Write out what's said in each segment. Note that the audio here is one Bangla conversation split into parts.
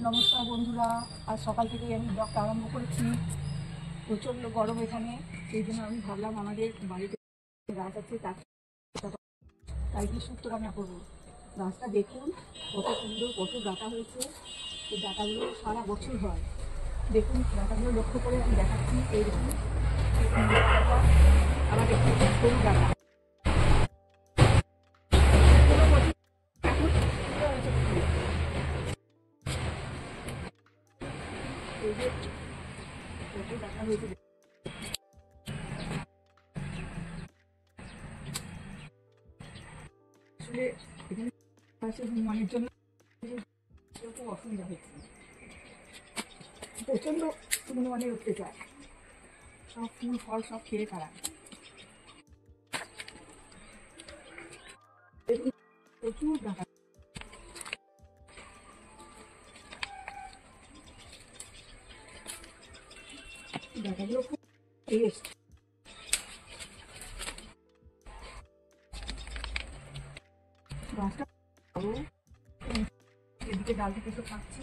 নমস্কার বন্ধুরা, আজ সকাল থেকে আমি ব্লগটা আরম্ভ করেছি। প্রচণ্ড গরম এখানে, সেই জন্য আমি ভাবলাম আমাদের বাড়িতে গাছ আছে তাই কি শুক্তো রান্না করবো। গাছটা দেখুন কত সুন্দর, কত ডাঁটা হয়েছে। এই ডাঁটাগুলো সারা বছর হয়। দেখুন ডাঁটাগুলো লক্ষ্য করে আমি দেখাচ্ছি। এই দেখুন আবার দেখুন সরু ডাঁটা। এই যে কত ডাঁটা হয়েছে, আসলে এখানে হনুমানের জন্য খুব অসুবিধা হচ্ছে। প্রচণ্ড হনুমানের অত্যাচার, সব ফুল ফল সব খেয়ে খারাপ। প্রচুর ডাটা, ডাটাগুলো খুব টেস্ট। গাছটা এদিকে ডাল থেকে সব খাচ্ছি।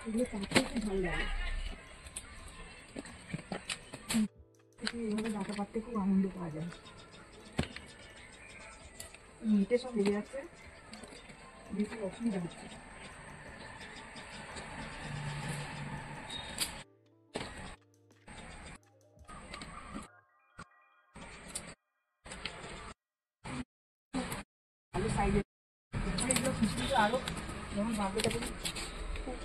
এগুলো কাটতে খুব ভালো লাগে, এইভাবে ডাটা পাততে খুব আনন্দ পাওয়া যায়। মিটে সব লেগে যাচ্ছে, বেশি অসুবিধা হচ্ছে। আলু সাইডে এগুলো খুশকিটা আরো যেমন ভাবতে খুব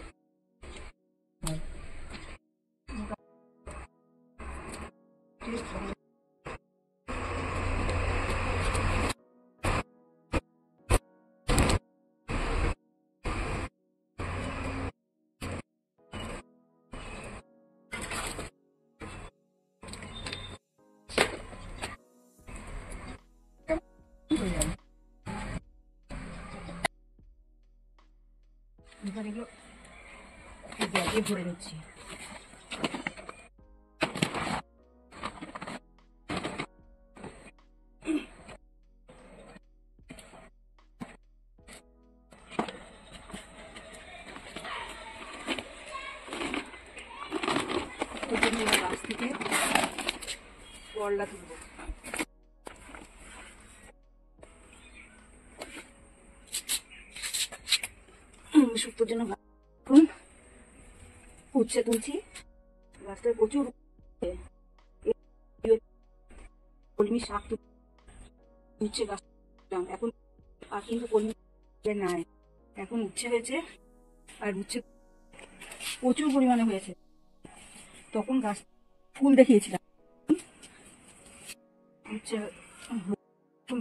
টেস্ট হবে। এবার এগুলো ব্যাগে ভরে নিচ্ছি। গাছ থেকে করলা তুলবো। শুক্তোর জন্য উচ্ছে তুলছি। গাছটায় প্রচুর কলমি শাক উচ্ছে গাছ এখন, আর কিন্তু কলমি নাই, এখন উচ্ছে হয়েছে। আর উচ্ছে প্রচুর পরিমাণে হয়েছে। তখন গাছ ফুল দেখিয়েছিলাম। উচ্ছে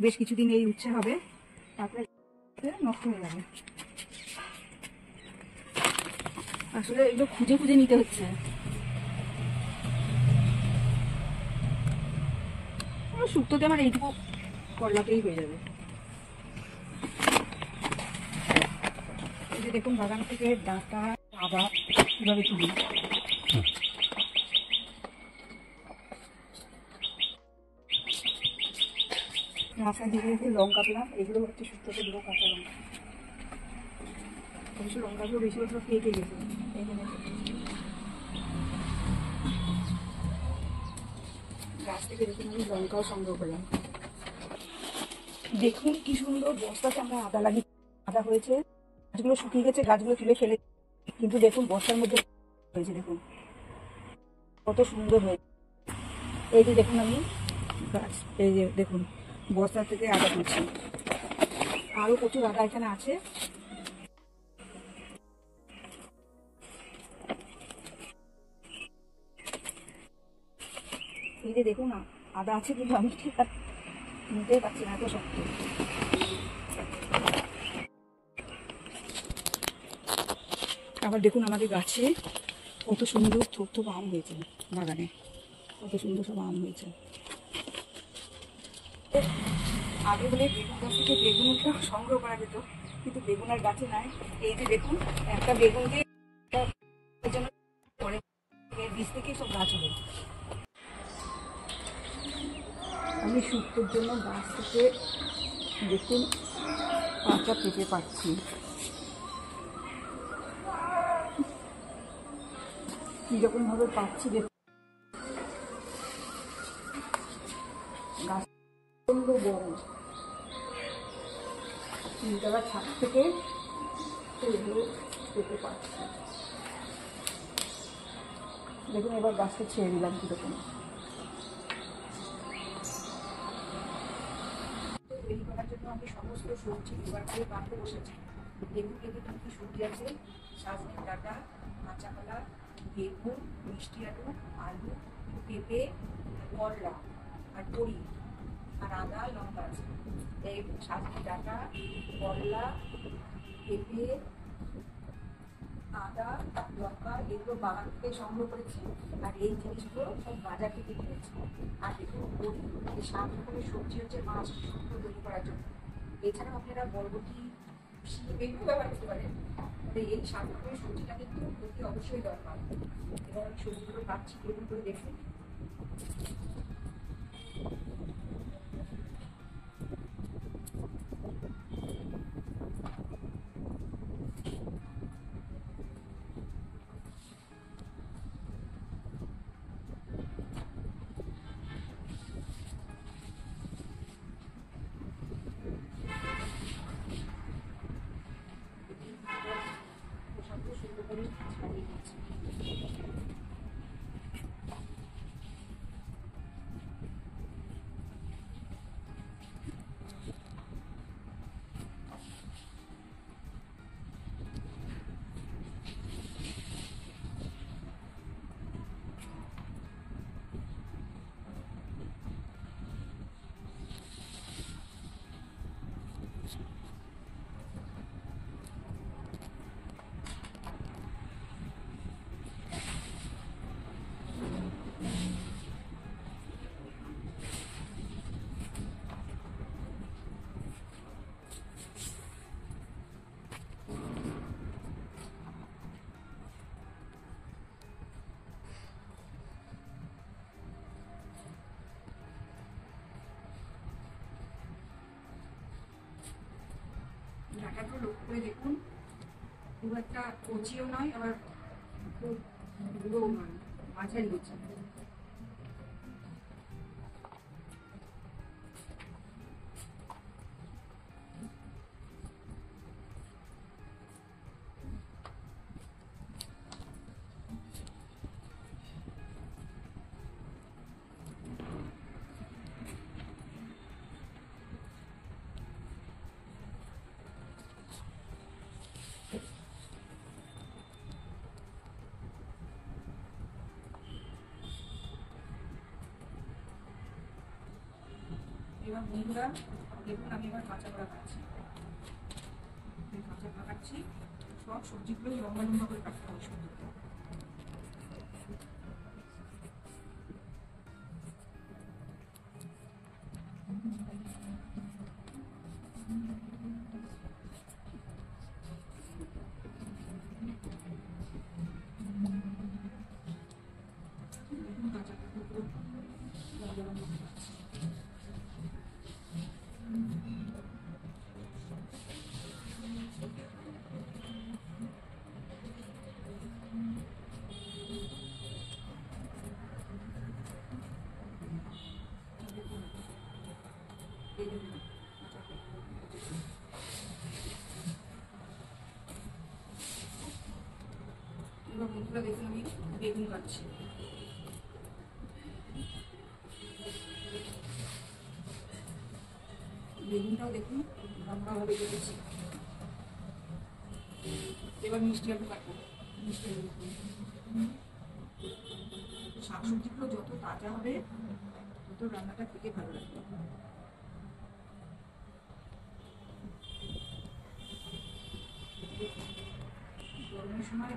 বেশ কিছুদিন এই উচ্ছে হবে, তারপরে নষ্ট হয়ে যাবে। আসলে এগুলো খুঁজে খুঁজে নিতে হচ্ছে। শুক্তোতে আমার এইটুকু করলাতেই হয়ে যাবে। এই যে দেখুন বাগান থেকে ডাঁটা আদা কিভাবে তুলি। মাথায় দিয়ে দিয়ে লঙ্কা দিলাম, এগুলো হচ্ছে শুক্তোতে দেবো কাঁচা লঙ্কা। অবশ্য লঙ্কাগুলো বেশি সব কেটে গেছে। গাছ থেকে দেখুন আমি লঙ্কাও সংগ্রহ করলাম। দেখুন কি সুন্দর বস্তাতে আমরা আদা লাগিয়ে, আদা হয়েছে। গাছগুলো শুকিয়ে গেছে, গাছগুলো তুলে ফেলে, কিন্তু দেখুন বস্তার মধ্যে হয়েছে। দেখুন কত সুন্দর হয়েছে। এই যে দেখুন আমি গাছ, এই যে দেখুন বস্তা থেকে আদা তুলছি। আরো প্রচুর আদা এখানে আছে। এই যে দেখুন আদা আছে, কিন্তু আমি ঠিক আর নিতেই পারছি না, এত শক্ত। আবার দেখুন আমাদের গাছে কত সুন্দর থোপ থোপ আম হয়েছে। বাগানে কত সুন্দর সব আম হয়েছে। আগে বলে বেগুন গাছ থেকে বেগুনটা সংগ্রহ করা যেত, কিন্তু বেগুন আর গাছে নাই। এই যে দেখুন একটা বেগুন দিয়ে বীজ থেকেই সব গাছ হবে। আমি শুক্তোর জন্য গাছ থেকে দেখুন কাঁচা পেঁপে পাচ্ছি, কিরকম ভাবে পাচ্ছি দেখুন। গাছ প্রচন্ড বড়, তিনতলা ছাদ থেকে পেঁপে পাচ্ছি দেখুন। এবার গাছটা ছেড়ে দিলাম কিরকম। তৈরি করার জন্য আমি সমস্ত সবজি এবার করে কাটতে বসেছি। দেখুন এতে কী কী সবজি আছে: সজনে ডাঁটা, কাঁচা কলা, বেগুন, মিষ্টি আলু, আলু, পেঁপে, করলা আর বড়ি আর আদা লঙ্কা আছে। এই সজনে ডাঁটা, করলা, পেঁপে, আদা লঙ্কা এগুলো বাগান থেকে সংগ্রহ করেছি, আর এই জিনিসগুলো সব বাজার থেকে কিনেছি। আর দেখুন বড়ি, এই 7 রকমের সবজি হচ্ছে মাছ শুক্তো তৈরি করার জন্য। এছাড়াও আপনারা বরবটি, বেগুন ব্যবহার করতে পারেন। তবে এই 7 রকমের সবজিটা কিন্তু অতি অবশ্যই দরকার। এবার আমি সবজিগুলো কাটছি, এরকম করে দেখুন। সুন্দর করে ছাড়িয়ে নিচ্ছি। ডাঁটাগুলো লক্ষ্য করে দেখুন, খুব একটা কচিও নয় আবার খুব গুঁড়োও নয়, মাঝারি হচ্ছে। এবার বন্ধুরা দেখুন, আমি এবার কাঁচা কলা কাটছি। কাঁচা কলা কাটছি, সব সবজিগুলো লম্বা লম্বা করে কাটতে হবে সুন্দর করে। কাঁচা কলাগুলো লম্বা লম্বা করে কাটছি। এবার বন্ধুরা দেখুন, আমি বেগুন কাটছি। বেগুনটাও দেখুন লম্বাভাবে কেটেছি। এবার মিষ্টি আলু কাটবো। মিষ্টি আলু শাকসবজিগুলো যত তাজা হবে তত রান্নাটা খেতে ভালো লাগবে। গরমের সময়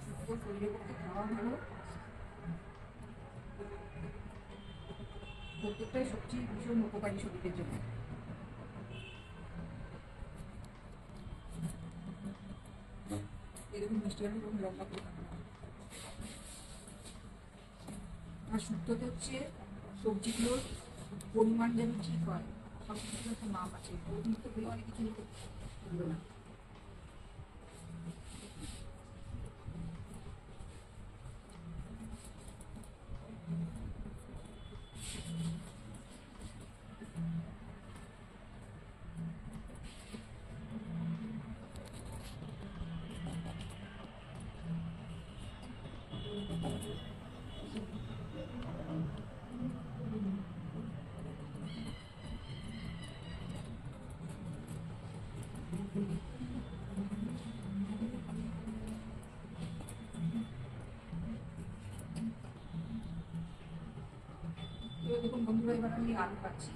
শুক্তো শরীরের পক্ষে খাওয়া ভালো। প্রত্যেকটাই সবজি ভীষণ উপকারী শরীরের জন্য। এরকম মিষ্টি আলু এবং লঙ্কা করে আর শুক্তোতে হচ্ছে সবজিগুলোর পরিমাণ যেন ঠিক হয় একটা মাপ আছে, ওরকম তো বলে অনেক কিছু করবে না। এবার দেখুন বন্ধুরা, এবার আমি আলু কাটছি।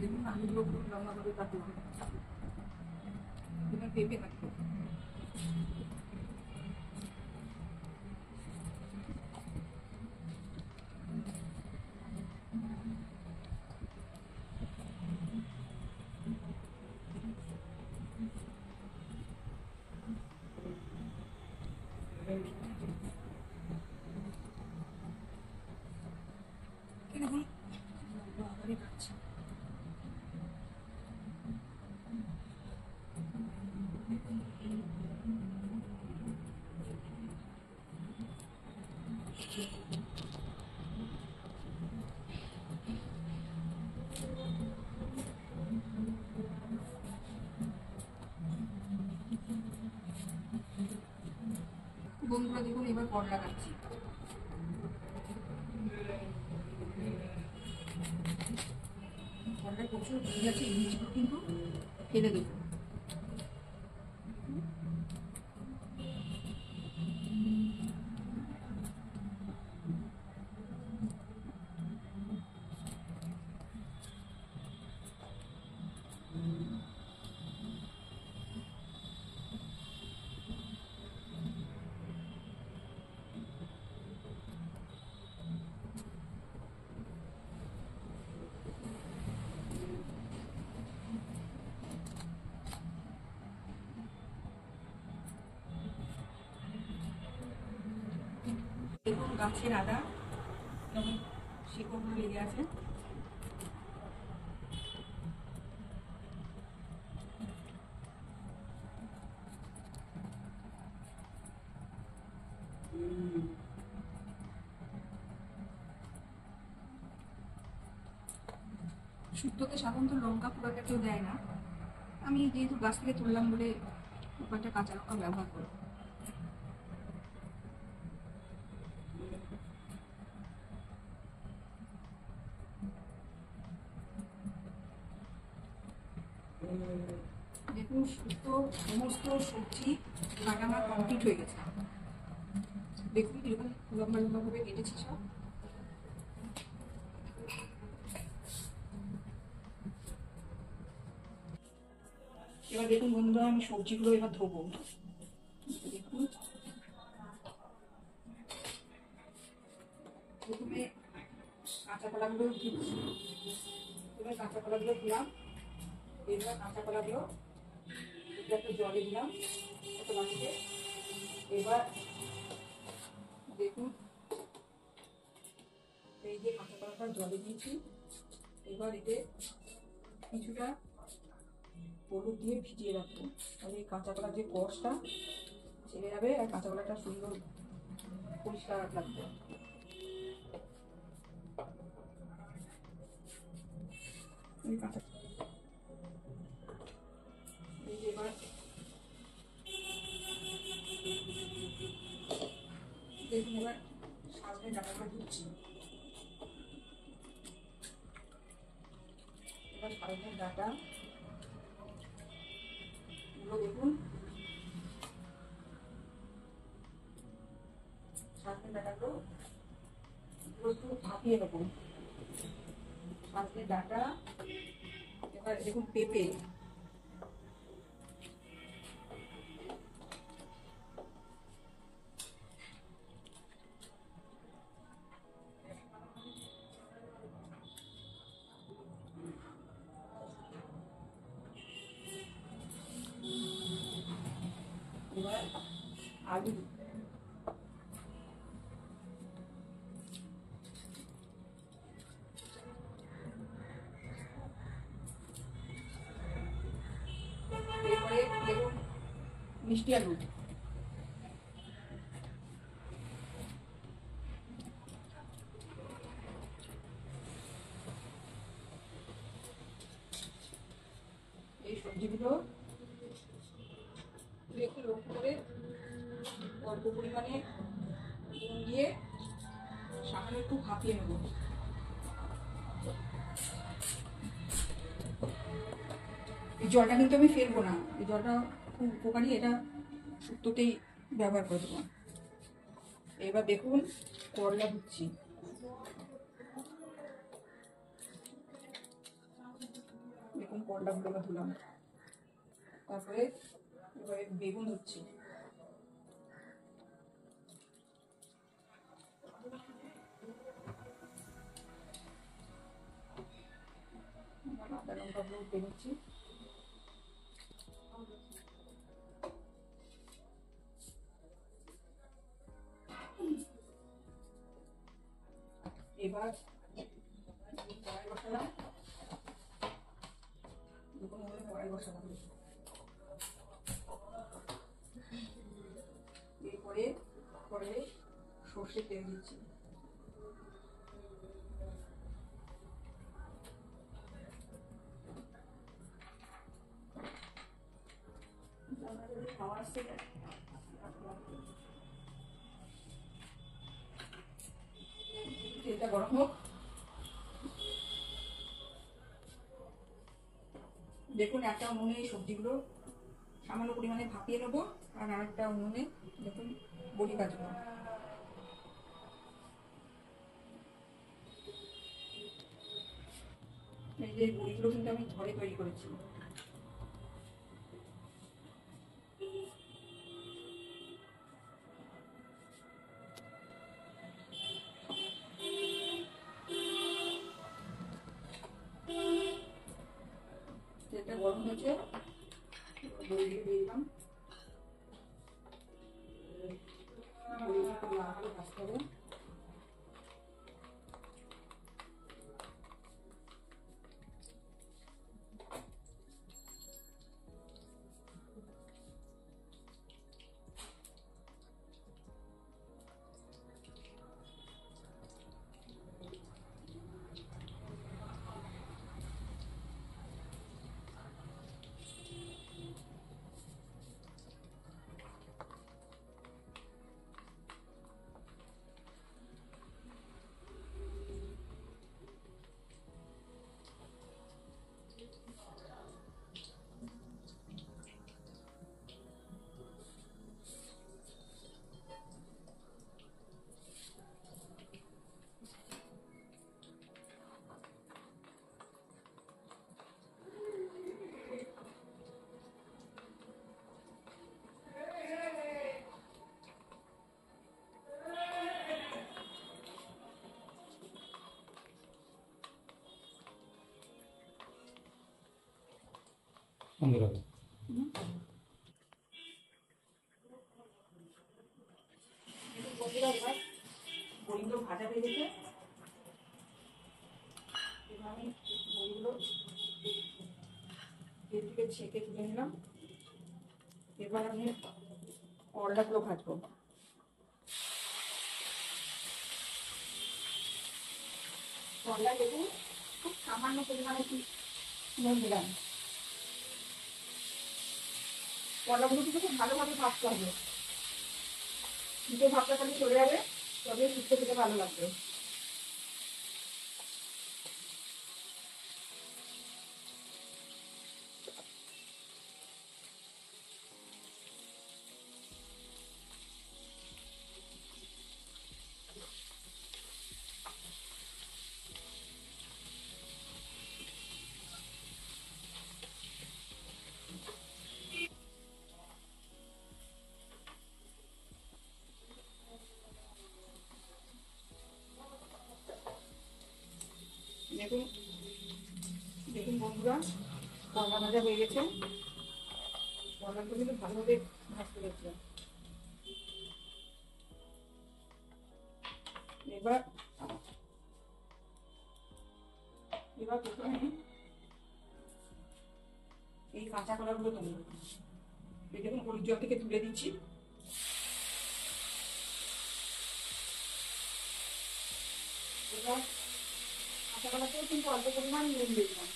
দেখুন আলুগুলো খুব লম্বা করে কাটলাম। এবার পেঁপে কাটবো। দেখুন বাবারে কাটছি। বন্ধুরা দেখুন এবার করলা কাটছি। করলায় প্রচুর বীজ আছে, বীজগুলো কিন্তু ফেলে দেবো। দেখুন গাছের আদা কেমন শিকড়গুলো লেগে আছে। শুক্তোতে সাধারণত লঙ্কা খুব একটা কেউ দেয় না, আমি যেহেতু গাছ থেকে তুললাম বলে কয়েকটা কাঁচা লঙ্কা ব্যবহার করব। দেখুন শুক্তো সমস্ত সবজি কাটা আমার কমপ্লিট হয়ে গেছে। দেখুন এরকম লম্বা লম্বা ভাবে কেটেছি সব। এবার দেখুন বন্ধুরা, আমি সবজিগুলো এবার ধোবো। দেখুন প্রথমে কাঁচা কলাগুলো দিচ্ছি। এবার কাঁচা কলাগুলো দিলাম। এবার কাঁচা কলাগুলো একটু জলে দিলাম একটা বাটিতে। এবার দেখুন এই যে কাঁচা কলাটা জলে দিয়েছি, এবার এতে কিছুটা হলুদ দিয়ে ভিজিয়ে রাখবো, তাহলে এই কাঁচা কলার যে কষটা ছেড়ে যাবে আর কাঁচা কলাটা সুন্দর পরিষ্কার লাগবে। এই যে এবার দেখুন এবার সাজনে ডাঁটাটা দিচ্ছি। এবার সাজনে ডাঁটা গুলো দেখুন, সাজনে ডাঁটাগুলো একটু ভাপিয়ে নেবো। আজকে ডাটা, এবার দেখুন পেঁপে, এবার আলু, এরপরে দেখুন মিষ্টি আলু, এই সবজিগুলো একটু লক্ষ্য করে অল্প পরিমাণে নুন দিয়ে সামান্য একটু ভাপিয়ে নেব। এই জলটা কিন্তু আমি ফেলবো না, এই জলটা খুব উপকারী, এটা শুক্তোতেই ব্যবহার করে দেবো। এবার দেখুন করলা দিচ্ছি, দেখুন করলাগুলো ধুলাম, তারপরে এবারে বেগুন হচ্ছে, আদা লঙ্কাগুলো উঠে নিচ্ছি, এবার কড়াই বসালাম, কড়াই বসালাম, এরপরে কড়াইয়ে সর্ষের তেল দিচ্ছি, খাওয়া আসছে, তেলটা গরম হোক। দেখুন একটা উনুনে এই সবজিগুলো সামান্য পরিমাণে ভাপিয়ে নেবো, আর আরেকটা উনুনে দেখুন বড়ি ভাজবো। এই যে বড়িগুলো কিন্তু আমি ঘরে তৈরি করেছি। তেলটা গরম হয়েছে, বড়িগুলো দিয়ে দিলাম, বড়িগুলো একটু লাল করে ভাজতে হবে। বড়িগুলো ভাজা হয়ে গেছে, এবার আমি বড়িগুলো তেল থেকে ছেঁকে তুলে নিলাম। এবার আমি করলাগুলো ভাজবো, করলা দেখুন খুব সামান্য পরিমাণে নুন দিলাম। করলাগুলো কিন্তু খুব ভালোভাবে ভাজতে হবে, দুটো ভাবটা খালি চলে যাবে, তবে শুক্তো খেতে ভালো লাগবে। দেখুন দেখুন বন্ধুরা, করলা ভাজা হয়ে গেছে। করলাগুলো কিন্তু ভালোভাবে ভাজতে গেছে। এবার এবার প্রথমে এই কাঁচা কলাগুলো তুলব। এই দেখুন হলুদ জল থেকে তুলে দিচ্ছি। এবার কাঁচা কলাতেও কিন্তু অল্প পরিমাণ নুন দিয়ে দিলাম।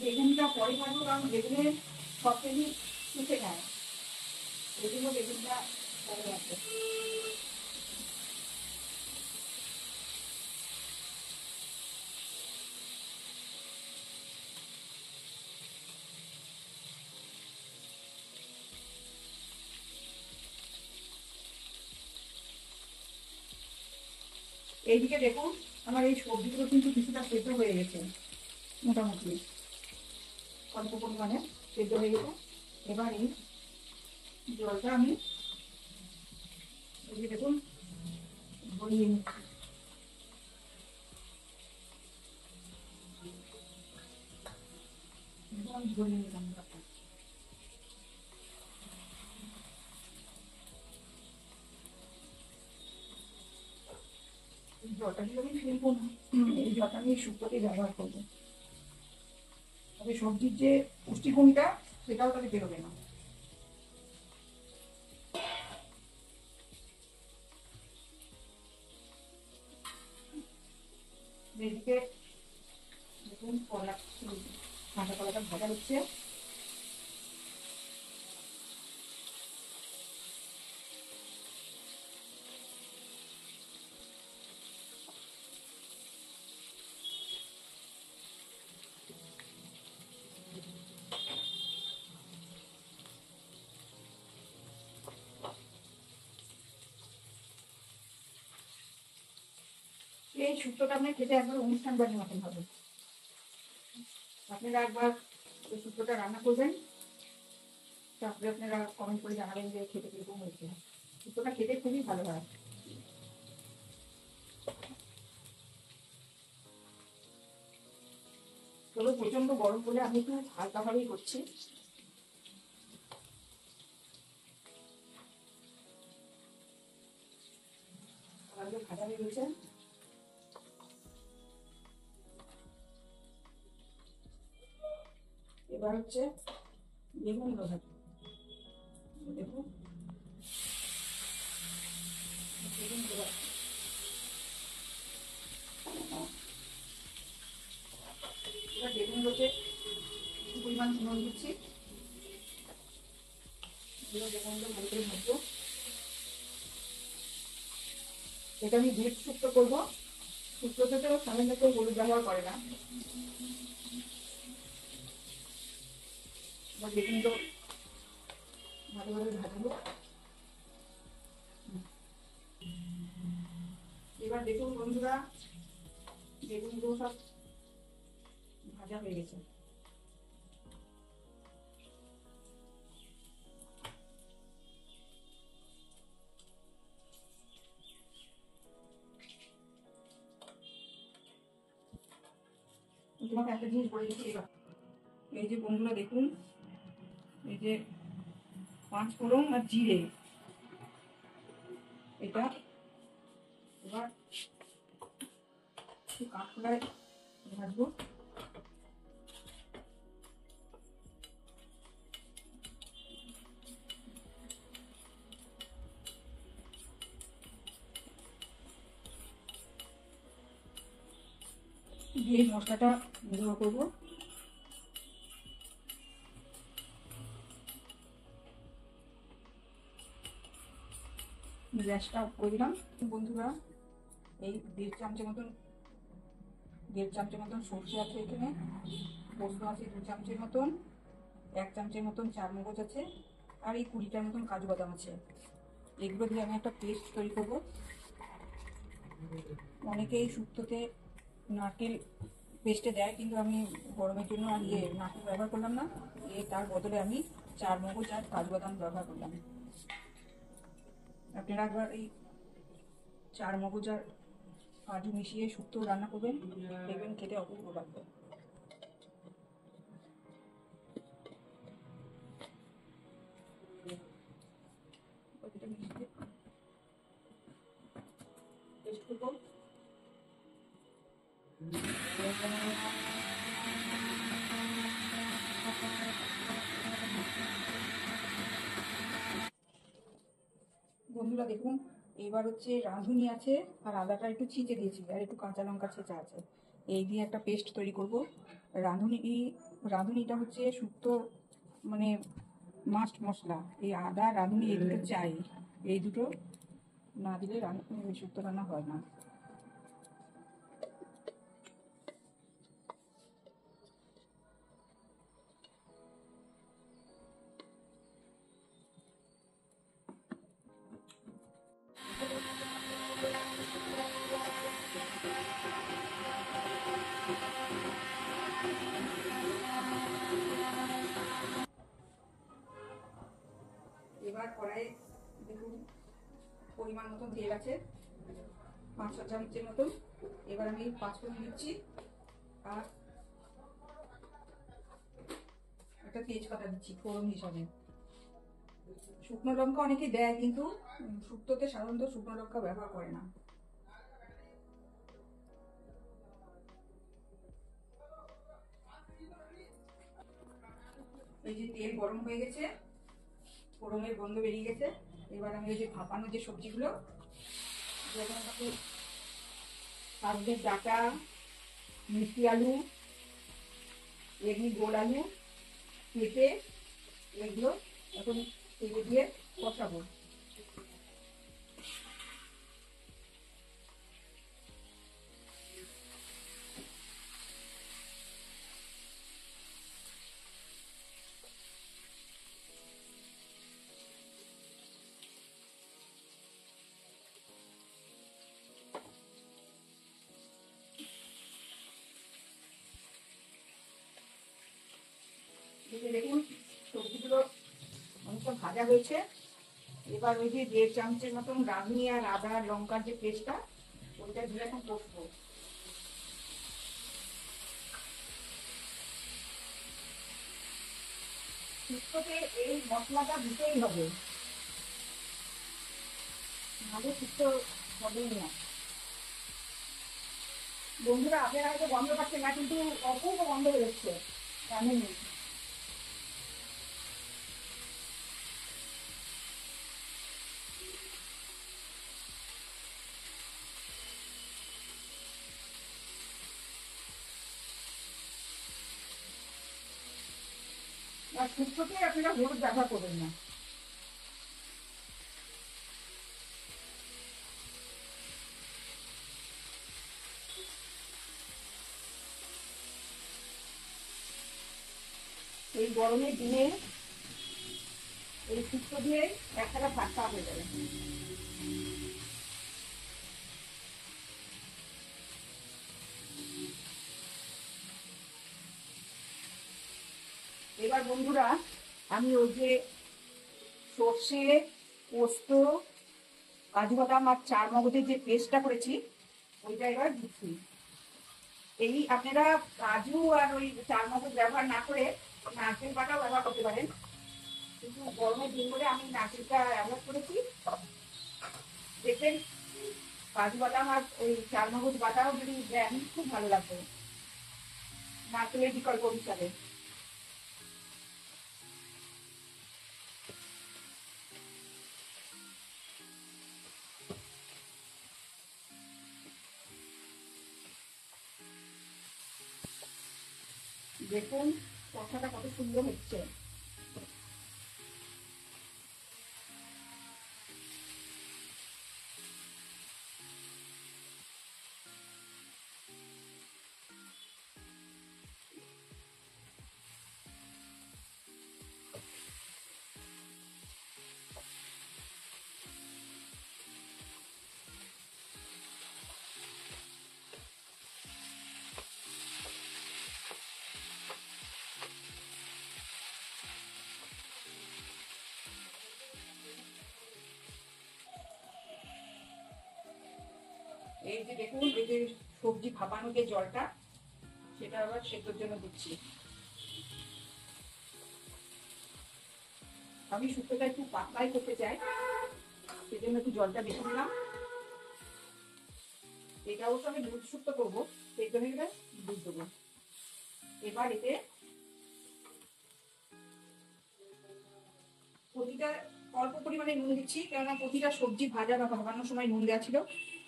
বেগুনটা পরে ভাজবো, কারণ বেগুনের সব তেলই শুষে খায়, এই জন্য বেগুনটা পরে ভাজবো। এইদিকে দেখুন আমার এই সবজিগুলো কিন্তু কিছুটা সেদ্ধ হয়ে গেছে, মোটামুটি অল্প পরিমাণে সেদ্ধ হয়ে গেছে। এবার এই জলটা আমি এই যে দেখুন ধরিয়ে নিচ্ছি। ধরিয়ে নিলাম জলটা। এই জলটা দিয়ে আমি ফেলবো না, এই জলটা আমি শুক্তোতে ব্যবহার করবো। তবে সবজির যে পুষ্টিগুণটা সেটাও তাহলে বেরোবে না। এদিকে দেখুন কলা, কাঁচা কলাটা ভাজা হচ্ছে। এই শুক্তোটা আপনার খেতে একবার অনুষ্ঠান বাড়ির মতন হবে। আপনারা একবার এই শুক্তোটা রান্না করবেন, তারপরে আপনারা কমেন্ট করে জানাবেন যে খেতে কিরকম হয়েছে। শুক্তোটা খেতে খুবই ভালো হয়। তবে প্রচন্ড গরম বলে আমি একটু হালকা ভাবেই করছি। ভাজা হয়ে গেছে। এবার হচ্ছে বেগুন ভাজা। দেখুন বেগুন ভাজা, এবার বেগুনগুলোকে কিছু পরিমাণ নুন দিচ্ছি। বেগুনগুলো ভালো করে ভাজবো। এটা আমি বিট শুক্তো করবো। শুক্তোতে তো সাধারণত কেউ হলুদ ব্যবহার করে না। এবার বেগুনগুলো ভালোভাবে ভাজবো। এবার দেখুন বন্ধুরা, বেগুনগুলো সব ভাজা হয়ে গেছে। তোমাকে একটা জিনিস বলে দিচ্ছি। এবার এই যে বন্ধুরা দেখুন, এই যে পাঁচ ফোড়ন আর জিরে, এটা এবার একটু কাঠখোলায় ভাজবো। দিয়ে মশলাটা গুঁড়ো করবো। গ্যাসটা অফ করে দিলাম। বন্ধুরা এই দেড় চামচের মতন সর্ষে আছে এখানে, পোস্ত আছে 2 চামচের মতন, 1 চামচের মতন চারমগজ আছে, আর এই 20টার মতন কাজু বাদাম আছে। এগুলো দিয়ে আমি একটা পেস্ট তৈরি করবো। অনেকেই শুক্তোতে নারকেল পেস্টে দেয়, কিন্তু আমি গরমের জন্য আর নারকেল ব্যবহার করলাম না। তার বদলে আমি চারমগজ আর কাজু বাদাম ব্যবহার করলাম। আপনারা একবার এই চার মগজ আর কাজু মিশিয়ে শুক্তো রান্না করবেন, দেখবেন খেতে অপূর্ব লাগবে। টেস্ট করবো। বন্ধুরা দেখুন, এবার হচ্ছে রাঁধুনি আছে আর আদাটা একটু ছিঁচে দিয়েছি আর একটু কাঁচা লঙ্কা ছেঁচা আছে, এই দিয়ে একটা পেস্ট তৈরি করব। রাঁধুনিটা হচ্ছে শুক্তো মানে মাস্ট মশলা, এই আদা রাঁধুনি এই দুটো চাই, এই দুটো না দিলে শুক্তো রান্না হয় না। এবার কড়াইয়ে দেখুন পরিমাণ মতন তেল আছে, 5-7 চামচের মতন। এবার আমি 5 ফোড়ন দিচ্ছি আর একটা তেজপাতা দিচ্ছি ফোড়ন হিসাবে। শুকনো লঙ্কা অনেকে দেয়, কিন্তু শুক্তোতে সাধারণত শুকনো লঙ্কা ব্যবহার করে না। এই যে তেল গরম হয়ে গেছে, ফোড়নের গন্ধ বেরিয়ে গেছে। এবার আমি এই যে ভাপানো যে সবজিগুলো, যেমন সজনের ডাঁটা, মিষ্টি আলু, এমনি গোল আলু, পেঁপে, এগুলো এখন তেলে দিয়ে কষাবো। দেখুন সবজিগুলো অনেকটা ভাজা হয়েছে। এবার ওই যে 1.5 চামচের মতন রাঁধুনি আর আদা লঙ্কার যে পেস্টটা, ওইটা দিয়ে এখন কষবো। শুক্তোতে এই মশলাটা দিতেই হবে, নাহলে শুক্তো হবেই না। বন্ধুরা আপনারা হয়তো গন্ধ পাচ্ছেন না, কিন্তু অপূর্ব গন্ধ বেরোচ্ছে, জানেন। আর শুক্তোতে আপনারা হলুদ ব্যবহার করবেন না। এই গরমের দিনে এই শুক্তো দিয়ে একটা ভাত খাওয়া হয়ে যাবে। এবার বন্ধুরা আমি ওই যে সর্ষে, পোস্ত, কাজু বাদাম আর চার মগজের যে পেস্টটা করেছি ওইটা এবার দিচ্ছি। এই আপনারা কাজু আর ওই চার মগজ ব্যবহার না করে নারকেল বাটাও ব্যবহার করতে পারেন, কিন্তু গরমের দিন বলে আমি নারকেলটা ব্যবহার করেছি। দেখবেন কাজু বাদাম আর ওই চার মগজ বাটাও যদি দেন খুব ভালো লাগবে নারকেলের বিকল্প হিসাবে। দেখুন কষাটা কত সুন্দর হচ্ছে। এই যে দেখুন, এই যে সবজি ভাপানো যে জলটা, সেটা আবার সেদ্ধর জন্য দিচ্ছি। আমি শুক্তোটা একটু পাতলাই করতে চাই, সেই জন্য একটু জলটা বেশি দিলাম। এটা অবশ্য আমি দুধ শুক্তো করবো, সেই জন্য দুধ দেবো। এবার এতে প্রতিটা অল্প পরিমাণে নুন দিচ্ছি, কেননা প্রতিটা সবজি ভাজা বা ভাবানোর সময় নুন দেওয়া ছিল,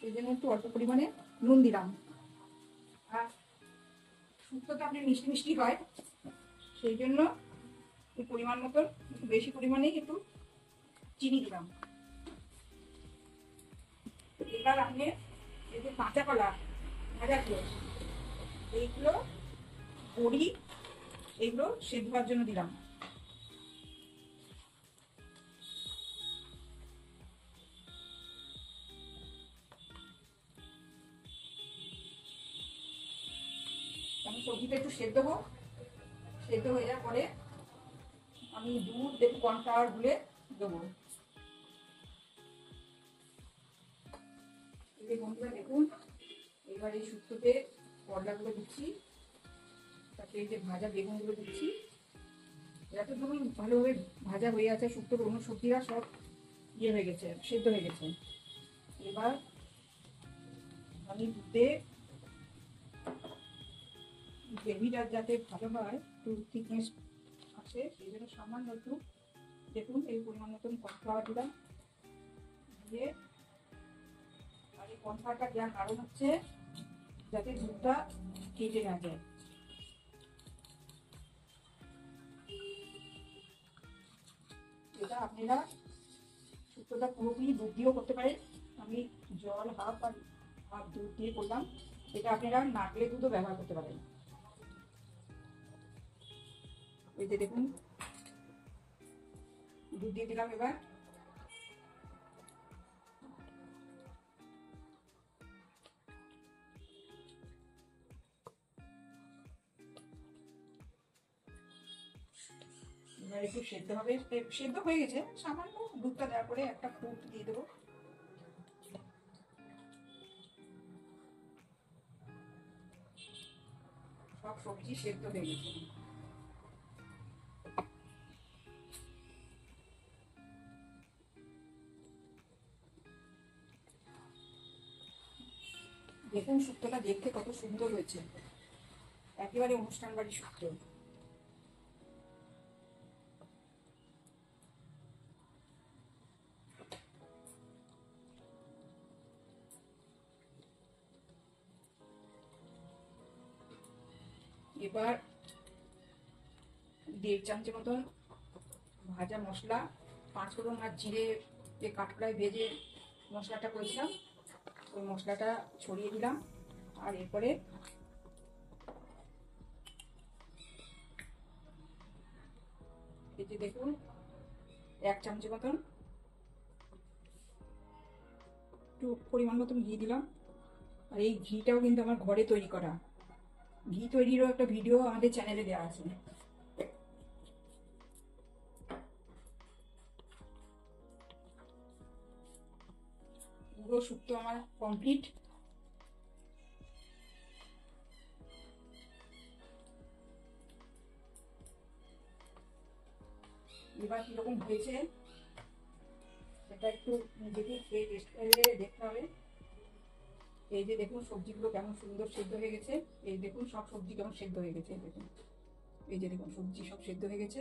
সেই জন্য একটু অল্প পরিমাণে নুন দিলাম। আর শুক্তোটা আপনি মিষ্টি মিষ্টি হয়, সেই জন্য পরিমাণ মতন একটু বেশি পরিমাণেই একটু চিনি দিলাম। এবার আপনি এই যে কাঁচা কলা ভাজাগুলো, এইগুলো বড়ি, এইগুলো সেদ্ধ হওয়ার জন্য দিলাম। আমি সবজিটা একটু সেদ্ধ হোক, সেদ্ধ হয়ে যাওয়ার পরে আমি দুধ একটু কর্নফ্লাওয়ার গুলে দেবো। বন্ধুরা দেখুন, এবার এই শুক্তোতে করলাগুলো দিচ্ছি, তারপরে এই যে ভাজা বেগুনগুলো দিচ্ছি। এত ধরুন ভালোভাবে ভাজা হয়ে আছে, শুক্তোর অন্য সবজিরা সব ইয়ে হয়ে গেছে, সেদ্ধ হয়ে গেছে। এবার আমি দুধে গ্রেভিটা যাতে ভালো হয়, একটু থিকনেস আসে, সেই জন্য সামান্য একটু দেখুন এই পরিমাণ মতন কর্নফ্লাওয়ার দিলাম। দিয়ে আর এই কর্নফ্লাওয়ারটা দেওয়ার কারণ হচ্ছে যাতে দুধটা কেটে না যায়। এটা আপনারা শুক্তোটা পুরোপুরি দুধ দিয়েও করতে পারেন, আমি জল হাফ আর হাফ দুধ দিয়ে করলাম। এটা আপনারা নারকেল দুধও ব্যবহার করতে পারেন। এই যে দেখুন দুধ দিয়ে দিলাম। এবার একটু সেদ্ধ হবে, সেদ্ধ হয়ে গেছে, সামান্য দুধটা দেওয়ার পরে একটা ফুট দিয়ে দেবো। সব সবজি সেদ্ধ হয়ে গেছে। দেখুন শুক্তোটা দেখতে কত সুন্দর হয়েছে, একেবারে অনুষ্ঠান বাড়ি শুক্তো। এবার 1.5 চামচ মতন ভাজা মশলা, 5 ফোড়ন আর জিরে যে কাঠকড়ায় ভেজে মশলাটা করেছিলাম, ওই মশলাটা ছড়িয়ে দিলাম। আর এরপরে এই যে দেখুন 1 চামচ মতন একটু পরিমাণ মতন ঘি দিলাম। আর এই ঘিটাও কিন্তু আমার ঘরে তৈরি করা, ঘি তৈরিরও একটা ভিডিও আমাদের চ্যানেলে দেওয়া আছে। পুরো শুক্তো আমার কমপ্লিট। এবার কিরকম হয়েছে সেটা একটু নিজেকে খেয়ে টেস্ট করে দেখতে হবে। এই যে দেখুন সবজিগুলো কেমন সুন্দর সেদ্ধ হয়ে গেছে, এই দেখুন সব সবজি কেমন সেদ্ধ হয়ে গেছে, দেখুন এই যে দেখুন সবজি সব সেদ্ধ হয়ে গেছে।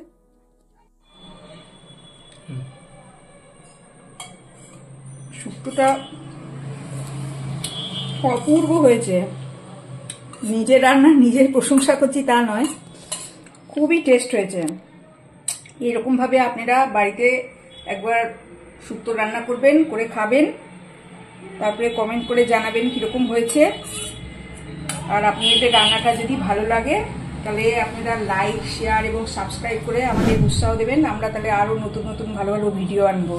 শুক্তোটা অপূর্ব হয়েছে, নিজের রান্না নিজের প্রশংসা করছি তা নয়, খুবই টেস্ট হয়েছে। এরকমভাবে আপনারা বাড়িতে একবার শুক্তো রান্না করবেন, করে খাবেন, তারপরে কমেন্ট করে জানাবেন কীরকম হয়েছে। আর আপনাদের রান্নাটা যদি ভালো লাগে তাহলে আপনারা লাইক, শেয়ার এবং সাবস্ক্রাইব করে আমাদের উৎসাহ দেবেন, আমরা তাহলে আরও নতুন নতুন ভালো ভালো ভিডিও আনবো।